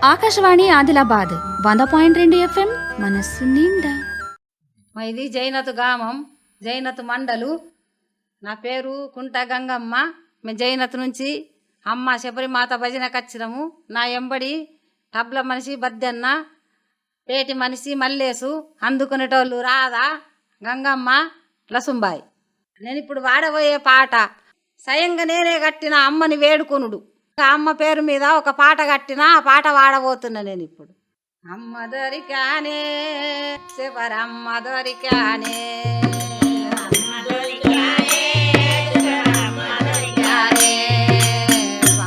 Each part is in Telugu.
ఆకాశవాణి ఆదిలాబాద్ 100.2 FM మనస్సు నిండా. ఇది జైనత్ గ్రామం, జైనత్ మండలు. నా పేరు కుంట గంగమ్మ. మేము జైనత్ నుంచి అమ్మ శబరిమాత భజనకు వచ్చినాము. నా ఎంబడి తబ్ల మనిషి బద్దెన్న, పేటి మనిషి మల్లేసు, అందుకునేటోళ్ళు రాధా, గంగమ్మ, లసుంబాయి. నేను ఇప్పుడు వాడబోయే పాట స్వయంగా నేనే కట్టిన అమ్మని వేడుకొనుడు. అమ్మ పేరు మీద ఒక పాట కట్టిన ఆ పాట వాడబోతున్నా నేను ఇప్పుడు. అమ్మ దొరికానే శబరమ్మ దొరికానే,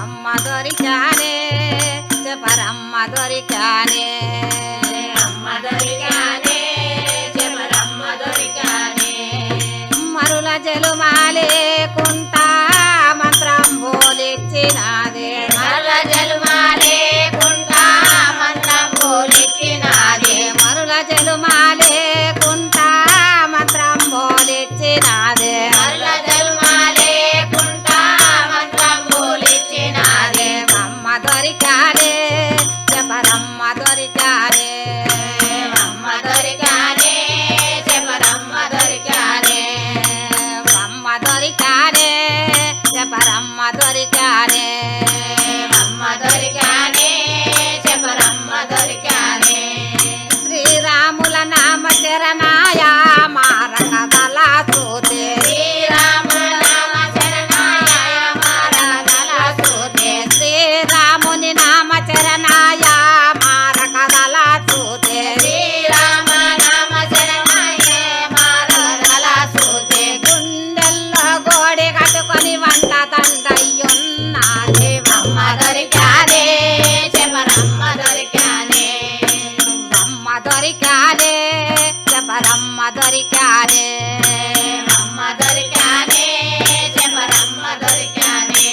అమ్మ దొరికానే శబరమ్మ దొరికానే, మరుల జలుమాలే కుంటా మంత్రం బోలిచ్చినాదే, మరుల జలుమాలే కుంటా మంత్రం బోలిచ్చినాదే, మరుల జలుమాలే కుంటా మంత్రం బోలిచ్చినాదే, మరుల జలుమాలే కుంటా మంత్రం బోలిచ్చినాదే. అమ్మ దొరికానే శబరమ్మ దొరికానే, అమ్మ దొరికానే శబరమ్మ దొరికానే, అమ్మ దొరికానే శబరమ్మ దొరికానే, అమ్మ దొరికానే శబరమ్మ దొరికానే. శ్రీరాముల నామ శరణాయ మారక తలా సూతే, శ్రీరాముల నామ శరణాయ మారక తలా సూతే, శ్రీరాముని నామ శరణాయ మారక తలా సూతే, శ్రీరామ నామ శరణాయ మారక తలా సూతే. గుండెల్లో గోడి కట్టుకొని వంట తండ్రయ్యున్నాదే, అమ్మ దొరికానే శబరమ్మ దొరికానే, అమ్మ దొరికానే శబరమ్మ దొరికానే, అమ్మ దొరికానే శబరమ్మ దొరికానే.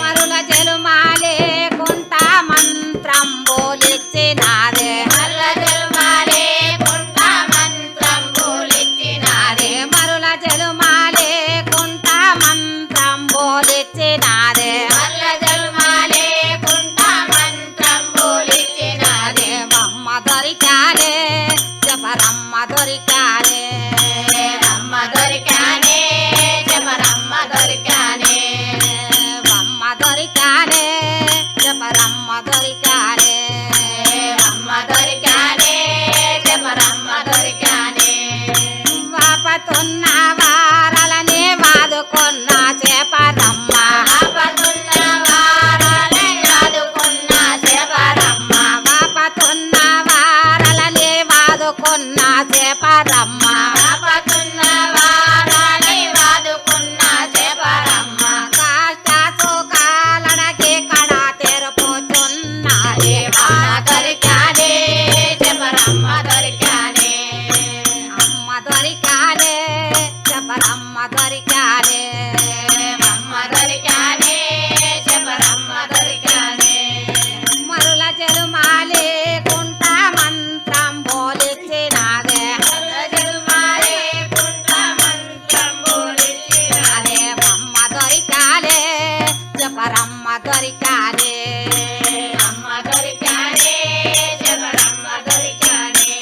మరుల జలుమాలే కుంటా మంత్రం బోలిచ్చినాదే, మరుల జలుమాలే కుంటా మంత్రం బోలిచ్చినాదే, మరుల జలుమాలే కుంటా మంత్రం బోలిచ్చినాదే, మరుల జలుమాలే కుంటా మంత్రం బోలిచ్చినాదే. అమ్మ దొరికానే శబరమ్మ దొరికానే, అమ్మ దొరికానే శబరమ్మ దొరికానే, అమ్మ దొరికానే శబరమ్మ దొరికానే, అమ్మ దొరికానే శబరమ్మ దొరికానే. వాపతున్న వారలనే వాదుకున్న శబరమ్మ, వాపతున్న వారలనే వాదుకున్న శబరమ్మ, వాపతున్న వారలనే వాదుకున్న శబరమ్మ, వాపతున్న వారలనే వాదుకున్న శబరమ్మ. కష్ట సుఖాలనకి కడ తెరుపుచున్నాదే, అమ్మ దొరికానే శబరమ్మ దొరికానే, అమ్మ దొరికానే శబరమ్మ దొరికానే, అమ్మ దొరికానే శబరమ్మ దొరికానే. మరుల జలుమాలే కుంటా మంత్రం బోలిచ్చినాదే, మరుల జలుమాలే కుంటా మంత్రం బోలిచ్చినాదే, అమ్మ దొరికానే శబరమ్మ దొరికానే, అమ్మ దొరికానే శబరమ్మ దొరికానే.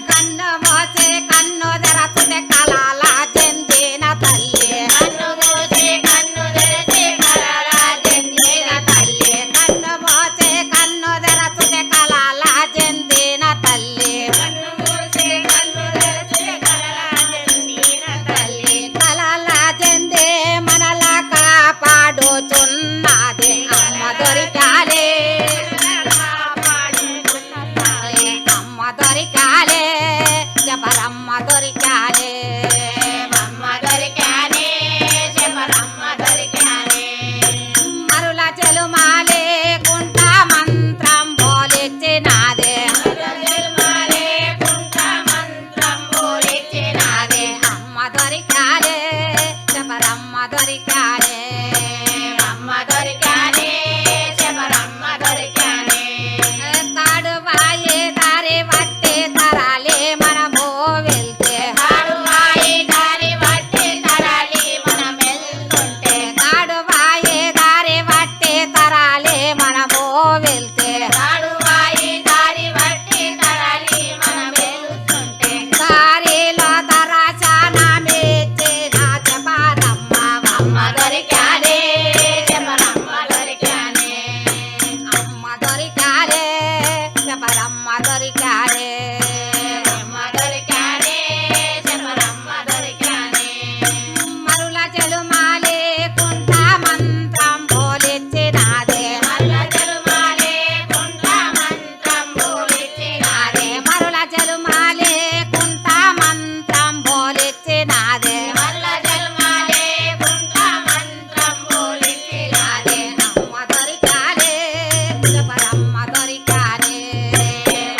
కన్ను మోసే కన్ను తెరచుతే కలాల చెందిన తల్లి, కన్ను మోసే కన్ను తెరచే కలాల చెందిన తల్లి, కన్ను మోసే కన్ను తెరచుతే కలాల చెందిన తల్లి, కన్ను మోసే కన్ను తెరచే కలాల చెందిన తల్లి. కలాల చెందే మనలా కాపాడుచున్నది, అమ్మ దొరికాలే అమ్మ దొరికాలే శబరమ్మ దొరికాలే, అమ్మ దొరికానే శబరమ్మ దొరికానే. మరుల జలుమాలే కుంటా మంత్రం బోలిచ్చినాదే, మరుల జలుమాలే కుంటా మంత్రం బోలిచ్చినాదే, అమ్మ దొరికాలే శబరమ్మ దొరికాలే, అమ్మ దొరికానే శబరమ్మ దొరికానే. తాడువాయే దారి వట్టి తరాలే మనము వెళ్తే, తాడువాయే దారి వట్టి తరాలే మనం వెళ్తుంటే, తాడువాయే దారి వట్టి తరాలే మనము వెళ్తే, తాడువాయే అమ్మ దొరికానే శబరమ్మ దొరికానే అమ్మ దొరికానే శబరమ్మ దొరికానే అమ్మ దొరికానే శబరమ్మ దొరికానే మరుల చెలుమాలే కుంట మంత్రం బోలిచ్చినాదే మరుల చెలుమాలే కుంట మంత్రం బోలిచ్చినాదే మరుల చెలుమాలే కుంట మంత్రం బోలిచ్చినాదే మరుల చెలుమాలే కుంట మంత్రం బోలిచ్చినాదే అమ్మ దొరికానే శబరమ్మ దొరికానే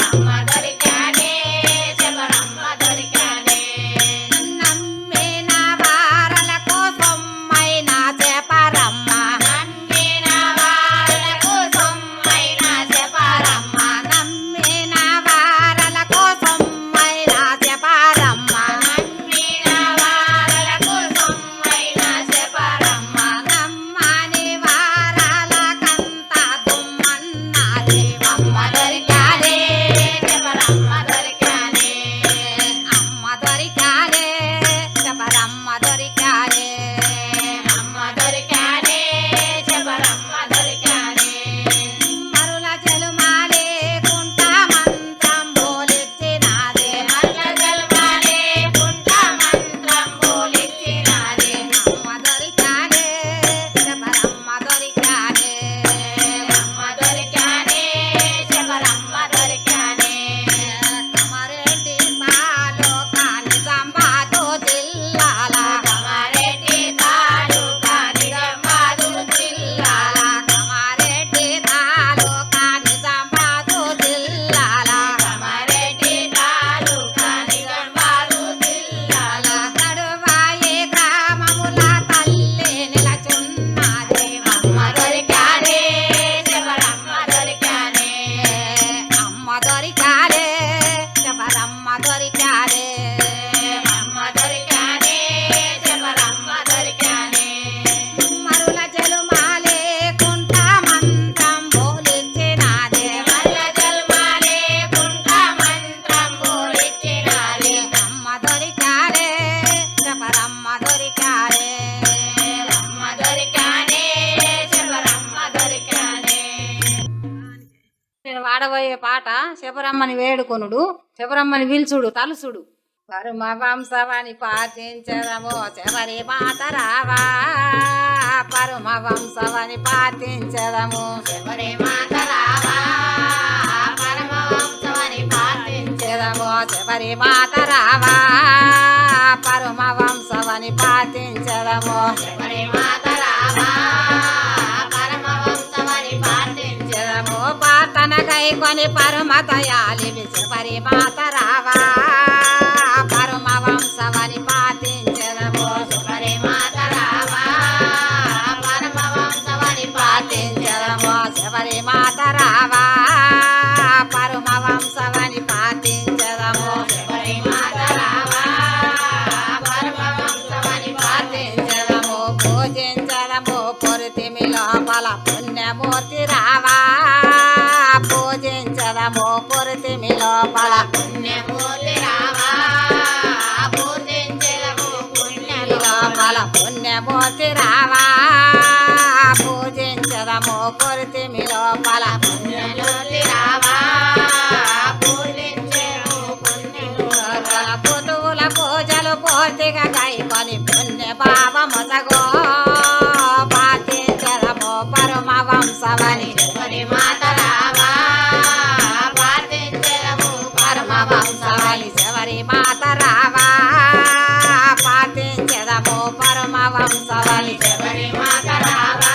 అమ్మ దొరికానే శబరమ్మ దొరికానే నమ్మిన వారల కోసమైనా చెప్పరమ్మ నమ్మిన వారల కోసమైనా చెప్పరమ్మ నమ్మిన వారల కోసమైనా చెప్పరమ్మ నమ్మిన వారల కోసమైనా చెప్పరమ్మ నమ్మని వారల కంత దుమ్మన్నది అమ్మ దొరికానే శబరమ్మ దొరికానే అమ్మ దొరికానే శబరమ్మ దొరికానే అమ్మ దొరికానే శబరమ్మ దొరికానే మరుల చెలుమాలే కుంట మంత్రం బోలిచ్చినాదే మరుల చెలుమాలే కుంట మంత్రం బోలిచ్చినాదే అమ్మ దొరికానే శబరమ్మ దొరికానే అమ్మ దొరికానే శబరమ్మ దొరికానే కమరెడ్డి తాలూకా నిజామాబాదు జిల్లాల కమరెడ్డి తాలూకా నిజామాబాదు జిల్లాల కమరెడ్డి తాలూకా నిజామాబాదు జిల్లాల కమరెడ్డి తాలూకా నిజామాబాదు జిల్లాల తడువాయి గ్రామముల తల్లి నిలచున్నది అమ్మ దొరికానే శబరమ్మ దొరికానే అమ్మ దొరికానే శబరమ్మ దొరికానే అమ్మ దొరికానే శబరమ్మ దొరికానే మరుల చెలుమాలే కుంట మంత్రం బోలిచ్చినాదే మరుల చెలుమాలే కుంట మంత్రం బోలిచ్చినాదే అమ్మ దొరికానే శబరమ్మ దొరికానే అమ్మ దొరికానే శబరమ్మ దొరికానే నేను వాడబోయే పాట శబరమ్మని వేడుకొనుడు శబరమ్మని పిలుచుడు తలుసుడు పరమ వంశవని పాటించదము శబరి మాత రావా పరమ వంశవని పాటించదము శబరి మాత రావా పరమ వంశవని పాటించదము శబరి మాత రావా పరమ వంశవని పాటించదము శబరి మాత రావా పరమ వంశవని పాటించదము పాతన కైకొని పరమ దయాలివి శబరి మాత రావా పరమ వంశవని పాటించదము శబరి మాత రావా పరమ వంశవని పాటించదము శబరి మాత రావా పరమ వంశవని పాటించదము శబరి మాత రావా పరమ వంశవని పాటించదము పూజించదము పొరితిమి లోపల పుణ్యమూర్తి రావా పూజించదము పొరితిమి లోపల పుణ్యమూర్తి రావా పూజించదము పుణ్యమి లోపల పుణ్యమూర్తి రావా పూజించదము పొరితిమి లోపల పుణ్యమూర్తి రావా పూజించదము పుణ్యమి లోపల పుతువుల పూజలు పూర్తిగా కైకొని పుణ్య భావముసగో పాటించదము పరమ వంశవని శబరి మాత రావా పాటించదము పరమ వంశవని శబరి మాత రావా పాటించదము పరమ వంశవని శబరి మాత రావా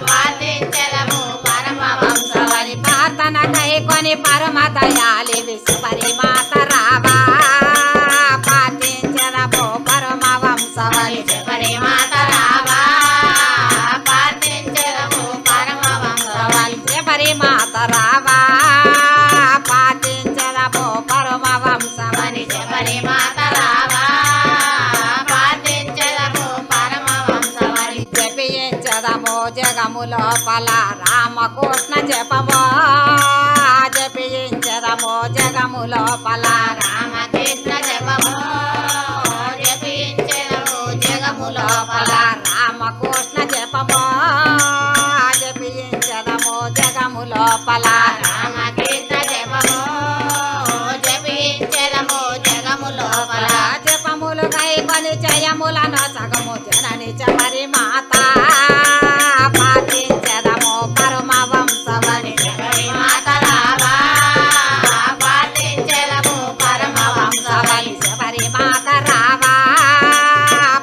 పాటించదము పరమ వంశవని ప్రార్థన కైకొని పరమ దయాలివి శబరి మాత రావా పాటించదము పరమ వంశవని శబరి మాత రావా పాటించదము పరమ వంశవని శబరి మాత రావా పాటించదము పరమ వంశవని శబరి మాత రావా పాటించదము పరమ వంశవని జపించదము జగము లోపల రామకృష్ణ జపమో జపించదము జగము లోపల రామకృష్ణ జపమో జపించదము జగము లోపల లోపల రామకృష్ణ జపమో జపించదము జగము లోపల రామకృష్ణ జపము జపించదము జగము లోపల జపములు కైకొని జయములను సగము జనని చమరి మాత పాటించదము పరమ వంశమని శబరి మాత రావా పాటించదము పరమ వంశమని శబరి మాత రావా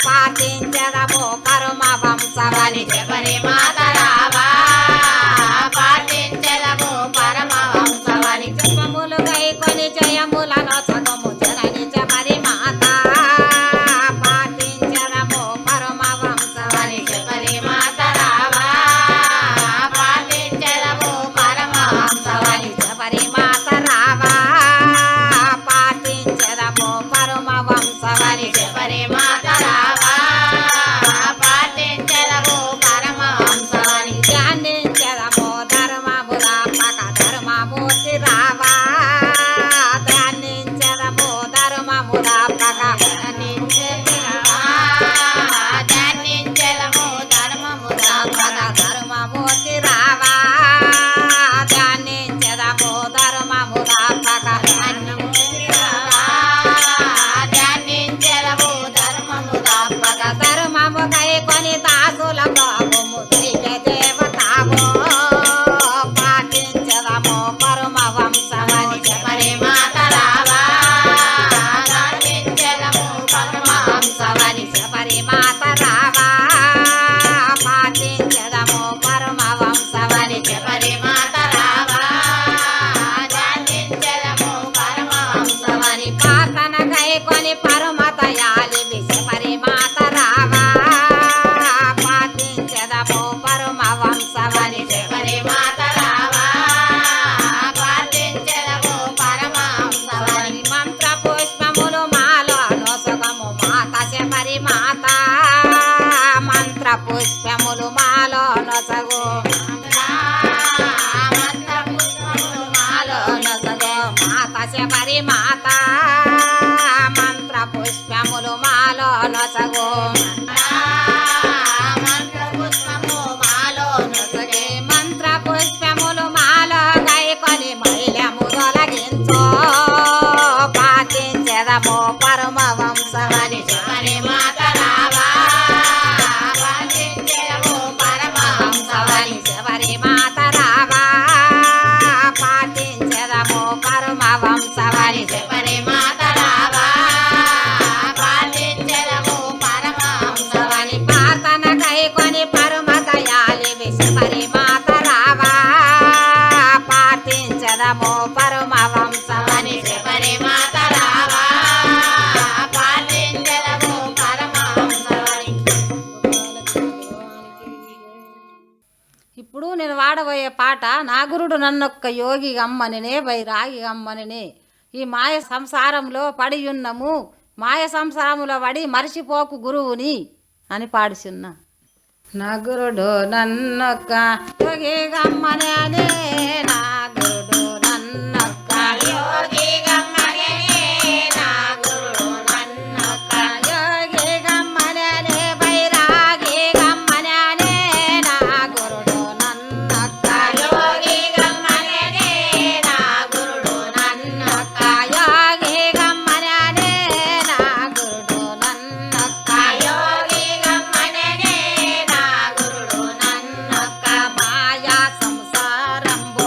పాటించదము పరమ వంశమని శబరి మాత రావా పాటించదము పరమ వంశమని జపములు కైకొని జయములను సగము జనని చమరి మాత పాటించదము పరమ వంశమని శబరి మాత రావా పాటించదము పరమ వంశమని శబరి మాత రావా పాటించదము పరమ వంశమని శబరి మాత రావా పాటించదము పరమ వంశమని ధ్యానించదము ధర్మముల పక ధర్మమూర్తి రావా ధ్యానించదము ధర్మముల పక ధ్యానించదము ధర్మముల పక ధర్మమూర్తి రావా ధ్యానించదము ధర్మముల పక ధ్యానించదము ధర్మముల పక ధర్మము కైకొని దాసుల బాబుము దైవ దేవతావో పాటించదము పరమ వంశమని శబరి మాత రావా పాటించదము పరమ వంశమని శబరి మాత రావా పాటించదము పరమ వంశమని శబరి మాత రావా ధ్యానించదము పరమ వంశమని ప్రార్థన కైకొని పరమతయాలి శబరి మాత రావా పాటించదము పరమ వంశమని శబరి మాత రావా పాటించదము పరమ వంశమని మంత్ర పుష్పములు మాలో నొసగము మాత శబరి మాత మంత్ర పుష్పములు మాలో నొసగు నొసగు మాత శబరి మాత మంత్ర పుష్పములు మాలో నొసగు నొసగే మంత్ర పుష్పములు మాలో గైకొని మైలము తొలగించో పాటించదము పరమ వంశమని శబరి మాత రావా పాటించదము పరమ వంశమని శబరి మాత రావా పాటించదము పరమ వంశమని శబరి మాత రావా పాటించదము పరమ వంశమని ప్రార్థన కైకొని పరమతయాలి శబరి మాత రావా పాటించదము పరమ వంశమని శబరి మాత రావా పాటించదము పరమ వంశమని ఇప్పుడు నేను వాడబోయే పాట నా గురుడు నన్నొక్క యోగి గమ్మనినే వైరాగి గమ్మనినే ఈ మాయ సంసారంలో పడి ఉన్నము మాయ సంసారములో పడి మరిచిపోకు గురువుని అని పాడుచున్నా నా గురుడు నన్నొక్క యోగి గమ్మనే నా గురుడు నన్నొక్క యోగి గమ్మనే నా గురుడు నన్నొక్క యోగి గమ్మనే వైరాగి గమ్మనే నా గురుడు నన్నొక్క యోగి గమ్మనే నా గురుడు నన్నొక్క యోగి గమ్మనే నా గురుడు నన్నొక్క యోగి గమ్మనే నా గురుడు నన్నొక్క మాయా సంసారంబు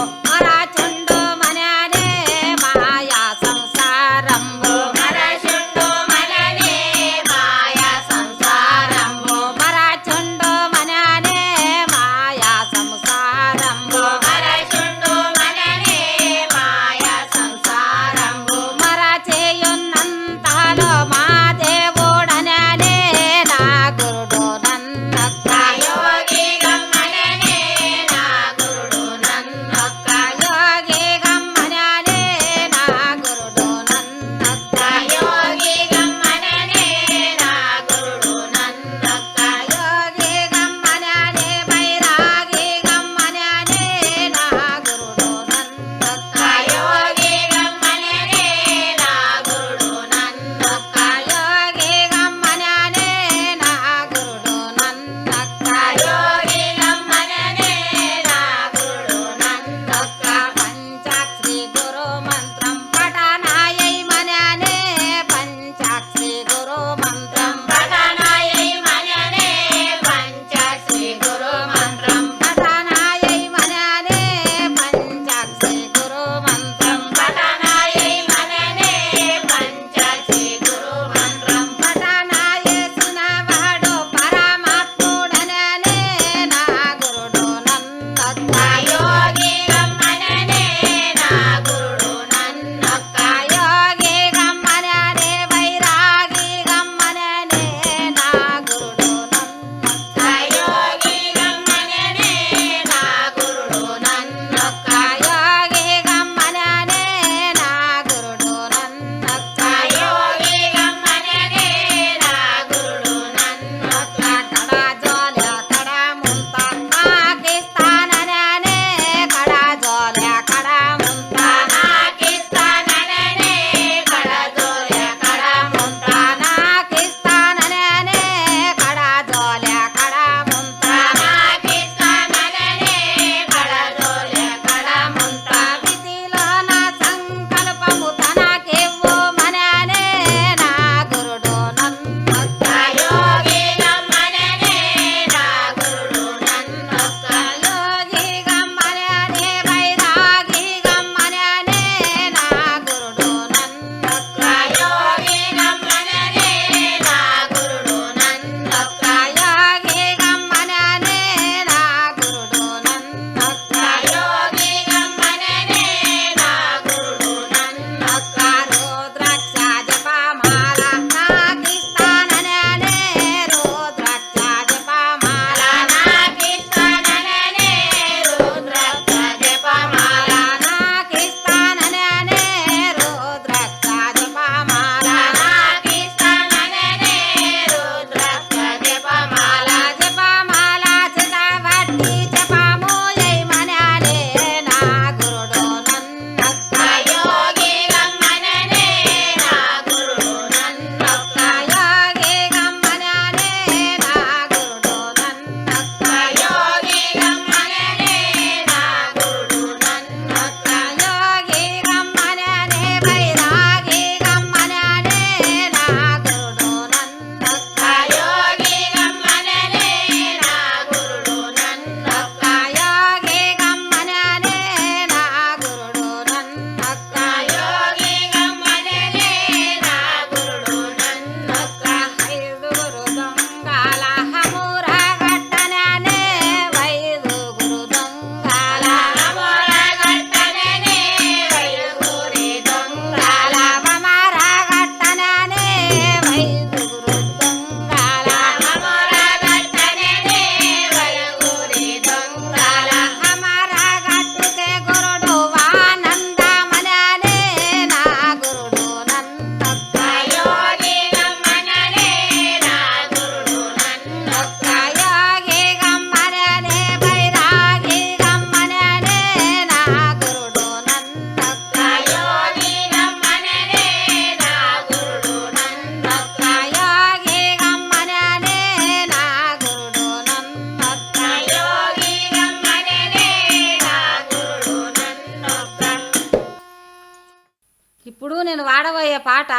పాడబోయే పాట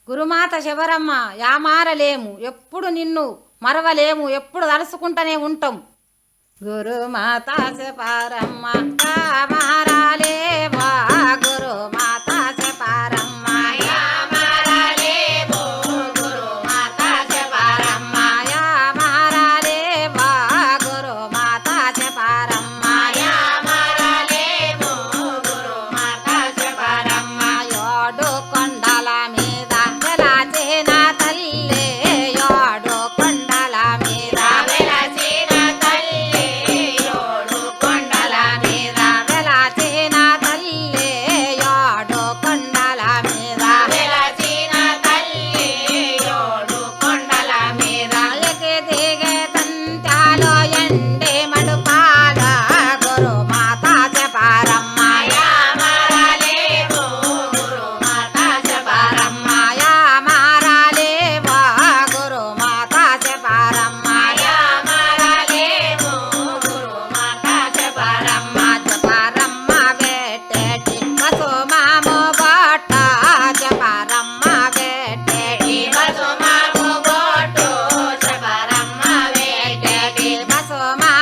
గురుమాత శబరమ్మ యామారలేము, ఎప్పుడు నిన్ను మరవలేము, ఎప్పుడు తలుసుకుంటూనే ఉంటాం. గురుమాత శబరమ్మ యామారలేవా, గురుమాత శబరమ్మ యామారలేవో గురుమాత శబరమ్మ యామారలేవా, గురుమాత శబరమ్మ యామారలేవో గురుమాత శబరమ్మ ఏడు కొండల మీద వెలసిన తల్లే, ఏడు కొండల మీద వెలసిన తల్లి ఏడు కొండల మీద వెలసిన తల్లే, ఏడు కొండల మీద వెలసిన తల్లి ఏడు కొండల మీద ఎకి దిగే తంత్యాలో ఎండి మడుపాల, గురుమాత శబరమ్మ యామారలేవో గురుమాత శబరమ్మ యామారలేవా, గురుమాత శబరమ్మ యామారలేవో గురుమాత శబరమ్మ శబరమ్మ వెట్టేటి మసుమాము బట్ట, శబరమ్మ వెట్టేటి బసుమాకు బోటు శబరమ్మ వేటకి మసుమా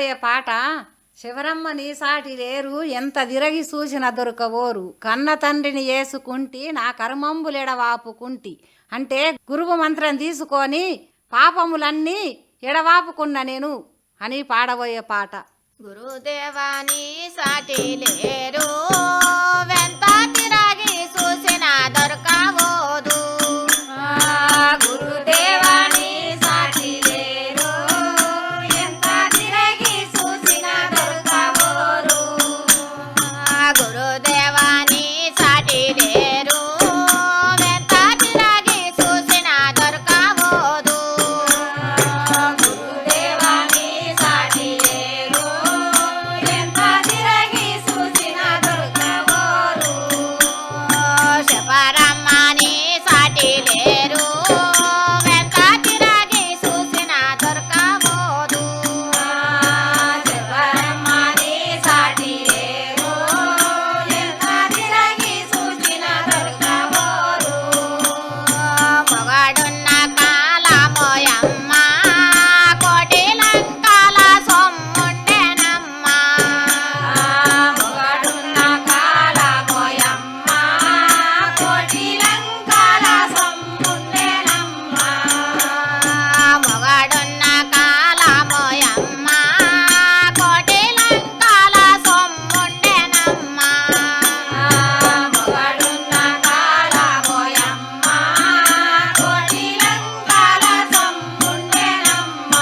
పాడబోయే పాట శివరమ్మని సాటి లేరు, ఎంత తిరగి చూసిన దొరకవోరు, కన్న తండ్రిని వేసుకుంటి నా కర్మంబులెడవాపుకుంటి. అంటే గురువు మంత్రం తీసుకొని పాపములన్నీ ఎడవాపుకున్న నేను అని పాడబోయే పాట. గురుదేవాని సాటి లేరు, వెంత తిరగి చూసిన దొరకవోదు. గురుదేవాని సాటి లేరు, ఎంత తిరగి చూసిన దొరకవోరు. గురుదేవాని సాటి లేరు, వెంత తిరగి చూసిన దొరకవోదు. గురుదేవాని సాటి లేరు, ఎంత తిరగి చూసిన దొరకవోరు. శబరమ్మని సాటి లేరు, వెంత తిరగి చూసిన దొరకవోదు. శబరమ్మని సాటి లేరు, ఎంత తిరగి చూసిన దొరకవోరు. మొగడున్న కాలమోయమ్మ, కోటి లంకాల సొమ్ముండెనమ్మ. మొగడున్న కాలమోయమ్మ, కోటి లంకాల సొమ్ముండెనమ్మ. మొగడున్న కాలమోయమ్మ, కోటి లంకాల సొమ్ముండెనమ్మ. మొగడున్న కాలమోయమ్మ, కోటి లంకాల సొమ్ముండెనమ్మ.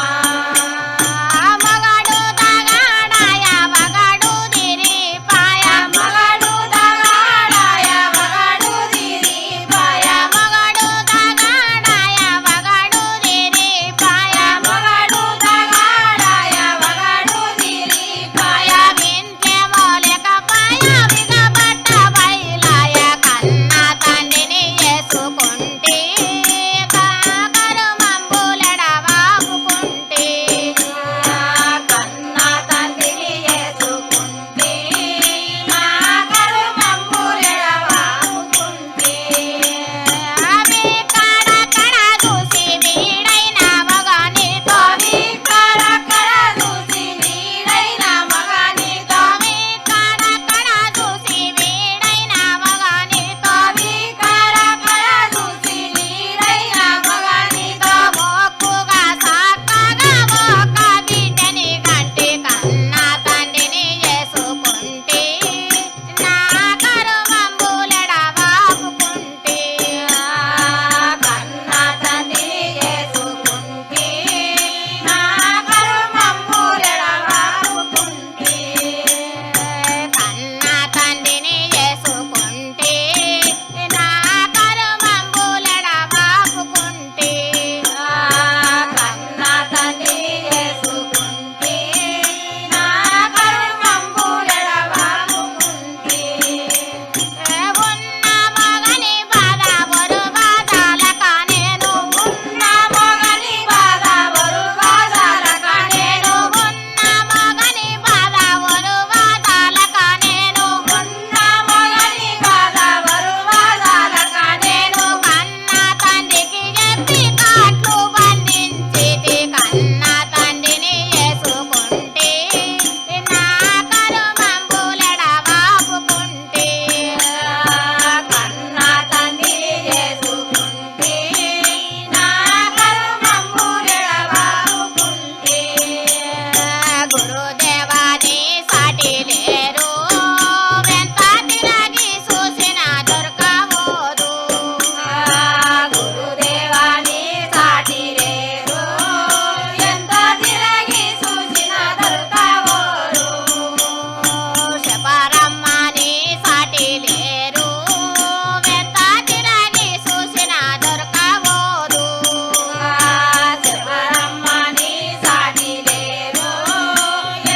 మగడు దగాడాయ మగడు దిరిపాయ, మగడు దగాడాయ మగడు దిరిపాయ, మగడు దగాడాయ మగడు దిరిపాయ, మగడు దగాడాయ మగడు దిరిపాయ. వింటేమో లేకపాయ విగబట్ట బయలాయ, కన్న తండ్రిని వేసుకుంటే కరుమంబులెడవాపుకుంటే. కన్న తండ్రిని వేసుకుంటే నా కరుమంబులెడవాపుకుంటే. అవి కడకడ చూసి వీడైన మగనితో, అవి కడకడ చూసి వీడైన మగనితో, అవి కడకడ చూసి వీడైన మగనితో, అవి కడకడ చూసి వీడైన మగనితో. మోక్కుగా సాక్కగా మోక బిడ్డని కంటి, కన్న తండ్రిని వేసుకుంటే నా కరుమంబులెడవాపుకుంటే. కన్న తండ్రిని వేసుకుంటే నా కరుమంబులెడవాపుకుంటే. కన్న తండ్రిని వేసుకుంటే నా కరుమంబులెడవాపుకుంటే. కన్న తండ్రిని వేసుకుంటే నా కరుమంబులెడవాపుకుంటే. ఉన్న మగని బాధ బరు బాధలక నేను, ఉన్న మగని బాధ బరు బాధలక నేను, ఉన్న మగని బాధ బరు బాధలక నేను, ఉన్న మగని బాధ బరు బాధలక నేను. కన్న తండ్రికి చెప్పి కాట్లు బంధించితి, కన్న తండ్రిని వేసుకుంటే నా కరుమంబులెడవాపుకుంటే. కన్న తండ్రిని వేసుకుంటే నా కరుమంబులెడవాపుకుంటే. గురుదేవాని సాటి లేరు, వెంత తిరగి చూసిన దొరకవోదు. గురుదేవాని సాటి లేరు, ఎంత తిరగి చూసిన దొరకవోరు. శబరమ్మని సాటి లేరు, వెంత తిరగి చూసిన దొరకవోదు. శబరమ్మని సాటి లేరు,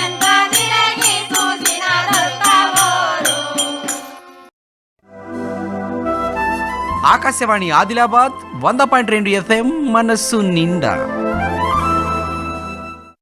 ఎంత తిరగి చూసిన దొరకవోరు. ఆకాశవాణి ఆదిలాబాద్ 100.2 FM మనస్సు నిండా.